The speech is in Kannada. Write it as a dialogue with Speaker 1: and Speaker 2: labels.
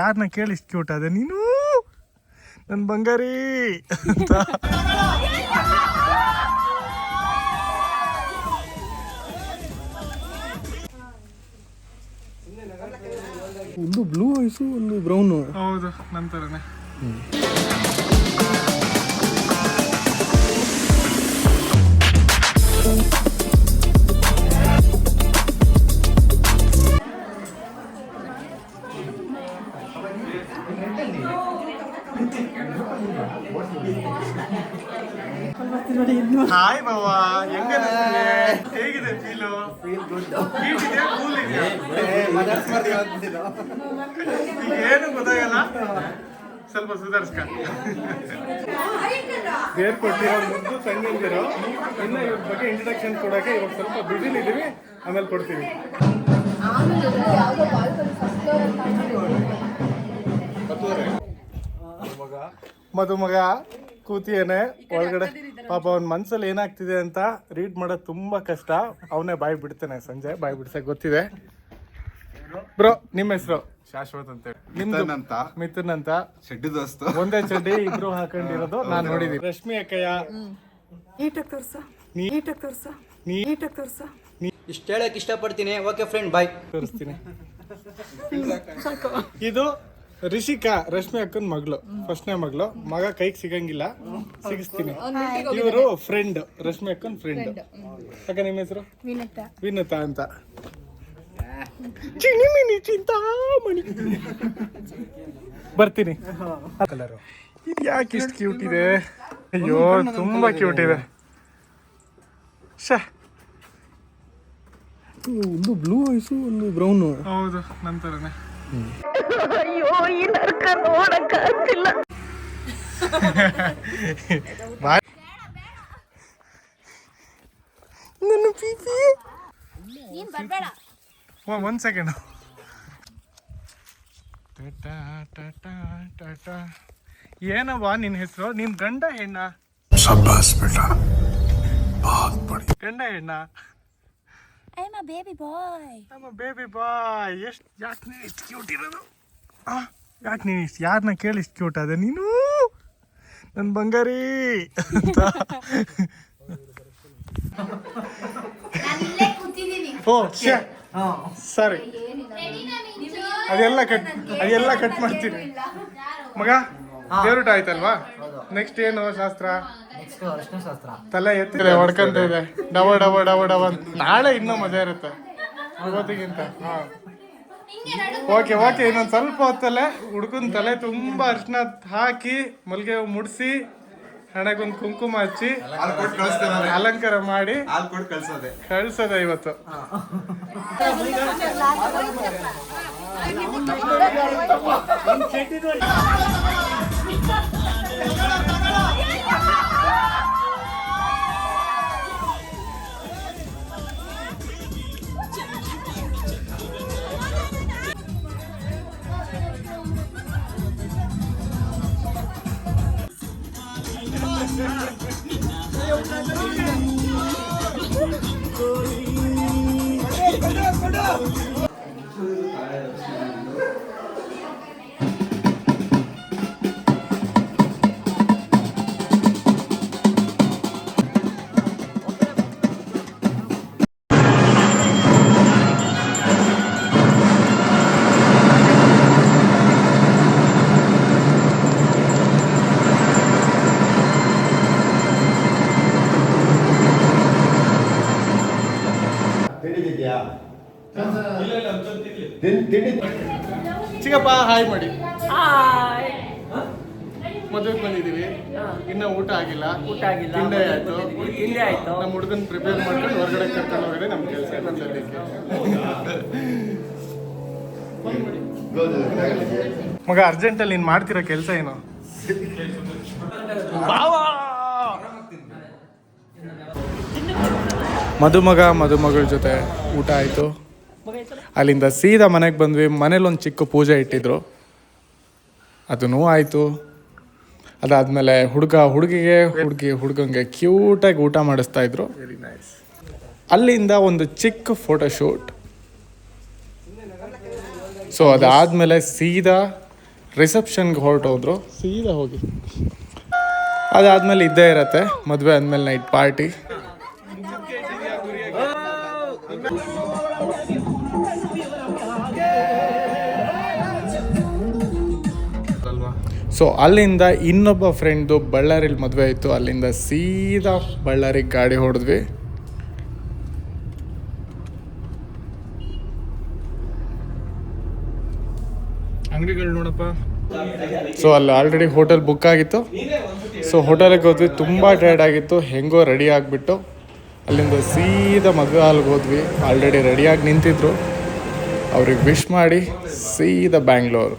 Speaker 1: ಯಾರನ್ನ ಕೇಳಿ ಇಷ್ಟು ಕ್ಯೂಟ್ ಅದೇ ನೀನು ನನ್ನ ಬಂಗಾರಿ ಅಂತ.
Speaker 2: ಒಂದು ಬ್ಲೂ ಐಸು ಒಂದು ಬ್ರೌನು.
Speaker 1: ಹೌದು ನಂತರನೇ. ಹಾಯ್ ಬಾವಾ, ಹೆಂಗನಿಸ್ತಿದೆ? ಹೇಗಿದೆ ಫೀಲು? ಹೀಟ್ ಇದೆಯಾ, ಕೂಲ್ ಇದೆಯಾ? ಈಗ ಏನು ಗೊತ್ತಾಗಲ್ಲ, ಸ್ವಲ್ಪ ಸುಧಾರಿಸ್ಕ. ಬೇರ್ ಕೊಟ್ಟಿರೋ ಮುದ್ದು ತಂಗಿರೋ ಇನ್ನು ಇವ್ರ ಬಗ್ಗೆ ಇಂಟ್ರಡಕ್ಷನ್ ಕೊಡೋಕೆ ಇವಾಗ ಸ್ವಲ್ಪ ಬಿಸಿಲಿದ್ದೀವಿ, ಆಮೇಲೆ ಕೊಡ್ತೀವಿ. ಮದುಮಗ ಕೂತಿಯೇನೆ ಒಳಗಡೆ. ಪಾಪ ಅವನ ಮನ್ಸಲ್ಲಿ ಏನಾಗ್ತಿದೆ ಅಂತ ರೀಡ್ ಮಾಡೋದು ತುಂಬಾ ಕಷ್ಟ. ಅವನೇ ಬಾಯಿ ಬಿಡ್ತಾನೆ, ಸಂಜೆ ಬಾಯಿ ಬಿಡ್ಸಕ್ ಗೊತ್ತಿದೆ. ಬ್ರೋ ನಿಮ್ಮ ಹೆಸರು?
Speaker 3: ಶಾಶ್ವತ್ ಅಂತ ಹೇಳಿ.
Speaker 1: ನಿಮ್ದು? ಮಿಥುನ್ ಅಂತ.
Speaker 3: ಚಡ್ಡಿ ದೋಸ್ತು.
Speaker 1: ಒಂದೇ ಚಡ್ಡಿ ಇಬ್ರು ಹಾಕೊಂಡಿರೋದು ನಾನು ನೋಡಿದೀನಿ. ರಶ್ಮಿ ಅಕ್ಕಯ್ಯ
Speaker 4: ಇಷ್ಟ ಹೇಳಕ್ ಇಷ್ಟಪಡ್ತೀನಿ. ಓಕೆ ಫ್ರೆಂಡ್, ಬಾಯ್.
Speaker 1: ತೋರಿಸ್ತೀನಿ. ಇದು ರಿಷಿಕಾ, ರಶ್ಮಿ ಅಕ್ಕನ ಮಗಳು, ಫಸ್ಟ್ನೇ ಮಗಳು. ಮಗ ಕೈಗೆ ಸಿಗಂಗಿಲ್ಲ, ಸಿಗಿಸ್ತೀನಿ. ಇವರು ಫ್ರೆಂಡ್, ರಶ್ಮಿ ಅಕ್ಕನ ಫ್ರೆಂಡ್. ಅಕ್ಕ ನಿಮ್ಮ ಹೆಸರು? ವಿನತಾ ಅಂತ. ಚಿಂತಾಮಣಿ. ಬರ್ತೀನಿ. ಕಲರು ಇದು ಯಾಕೆ ಇಷ್ಟು ಕ್ಯೂಟ್ ಇದೆ? ಅಯ್ಯೋ ತುಂಬಾ ಕ್ಯೂಟ್ ಇದೆ.
Speaker 2: ಒಂದು ಬ್ಲೂ ಐಸು ಒಂದು ಬ್ರೌನು.
Speaker 1: ಹೌದು ನಂತರನೇ.
Speaker 5: ಅಯ್ಯೋ ಈ ನರ್ಕ ನೋಡಕ್ಕಾಗ್ತಿಲ್ಲ.
Speaker 1: ನನ್ನ ಪೀಪಿ.
Speaker 5: ನೀನ್ ಬರ್ಬೇಡ.
Speaker 1: ಒಂದ್ ಸೆಕೆಂಡ್. ಏನವ್ವ ನಿನ್ನ ಹೆಸರು? ನಿನ್ ಗಂಡ ಹೆಣ್ಣ? ಗಂಡ ಹೆಣ್ಣ?
Speaker 5: I'm a baby boy.
Speaker 1: I'm a baby boy. ಯಾಕೆ ನೀನು ಇಷ್ಟು ಕ್ಯೂಟ್ ಇರೋದು? ಯಾಕೆ ನೀನು ಇಷ್ಟು ಯಾರನ್ನ ಕೇಳಿ ಇಷ್ಟು ಕ್ಯೂಟ್ ಅದೇ ನೀನು ನನ್ನ ಬಂಗಾರಿ ಅಂತ. ಓ ಸಾರಿ, ಅದೆಲ್ಲ ಕಟ್ ಮಾಡ್ತೀನಿ. ಮಗ ದೇವ್ರೂಟ ಆಯ್ತಲ್ವಾ? ನೆಕ್ಸ್ಟ್ ಏನು ಶಾಸ್ತ್ರ? ತಲೆ ಎತ್ತಿದೆ, ಹೊಡ್ಕಂತ ಇದೆ, ಡವ ಡವ ಡವ ಡವ ಅಂತ. ನಾಳೆ ಇನ್ನೂ ಮಜಾ ಇರುತ್ತೆ ಇವತ್ತಿಗಿಂತ. Okay okay. ಇನ್ನೊಂದು ಸ್ವಲ್ಪ ಹೊತ್ತಲ್ಲೇ ಹುಡ್ಕನ್ ತಲೆ ತುಂಬಾ ಅರ್ಶಿನ ಹಾಕಿ ಮಲ್ಗೆ ಮುಡಿಸಿ ಹಣೆಗೊಂದು ಕುಂಕುಮ ಹಚ್ಚಿ ಅಲಂಕಾರ ಮಾಡಿ ಕಳ್ಸೋದೆ ಇವತ್ತು. ಚಿಕ್ಕಪ್ಪ ಹಾಯ್ ಮಾಡಿ. ಮದುವೆಗೆ ಬಂದಿದ್ದೀವಿ, ಇನ್ನ ಊಟ ಆಗಿಲ್ಲ. ತಿಂಡಿ ಆಯ್ತು. ನಮ್ಮ ಹುಡುಗನ್ ಪ್ರಿಪೇರ್ ಮಾಡ್ಕೊಂಡು ಹೊರಗಡೆ ಕರ್ಕೊಂಡು ಹೋಗೋದೇ ನಮ್ಮ ಕೆಲಸ. ಮಗ ಅರ್ಜೆಂಟಲ್ಲಿ ನೀನು ಮಾಡ್ತಿರೋ ಕೆಲಸ ಏನು? ಮದುಮಗಳ ಜೊತೆ ಊಟ ಆಯಿತು. ಅಲ್ಲಿಂದ ಸೀದಾ ಮನೆಗೆ ಬಂದ್ವಿ. ಮನೇಲಿ ಒಂದು ಚಿಕ್ಕ ಪೂಜೆ ಇಟ್ಟಿದ್ರು, ಅದೂ ಆಯಿತು. ಅದಾದಮೇಲೆ ಹುಡುಗಂಗೆ ಕ್ಯೂಟಾಗಿ ಊಟ ಮಾಡಿಸ್ತಾ ಇದ್ರು. ಅಲ್ಲಿಂದ ಒಂದು ಚಿಕ್ಕ ಫೋಟೋಶೂಟ್. ಸೊ ಅದಾದಮೇಲೆ ಸೀದಾ ರಿಸೆಪ್ಷನ್ಗೆ ಹೊರಟೋದ್ರು ಸೀದಾ ಹೋಗಿ. ಅದಾದಮೇಲೆ ಇದ್ದೇ ಇರತ್ತೆ ಮದುವೆ ಆದಮೇಲೆ ನೈಟ್ ಪಾರ್ಟಿ. ಸೊ ಅಲ್ಲಿಂದ ಇನ್ನೊಬ್ಬ ಫ್ರೆಂಡ್ದು ಬಳ್ಳಾರಿಲಿ ಮದುವೆ ಆಯಿತು. ಅಲ್ಲಿಂದ ಸೀದಾ ಬಳ್ಳಾರಿಗೆ ಗಾಡಿ ಹೊಡೆದ್ವಿ. ಅಂಗಡಿಗಳು ನೋಡಪ್ಪ. ಸೊ ಅಲ್ಲಿ ಆಲ್ರೆಡಿ ಹೋಟೆಲ್ ಬುಕ್ ಆಗಿತ್ತು. ಸೊ ಹೋಟೆಲಿಗೆ ಹೋದ್ವಿ, ತುಂಬ ಟೈರ್ಡ್ ಆಗಿತ್ತು. ಹೆಂಗೋ ರೆಡಿ ಆಗಿಬಿಟ್ಟು ಅಲ್ಲಿಂದ ಸೀದಾ ಮದುವೆ ಹಾಲ್ಗೆ ಹೋದ್ವಿ. ಆಲ್ರೆಡಿ ರೆಡಿಯಾಗಿ ನಿಂತಿದ್ರು. ಅವ್ರಿಗೆ ವಿಶ್ ಮಾಡಿ ಸೀದಾ ಬ್ಯಾಂಗ್ಳೂರು.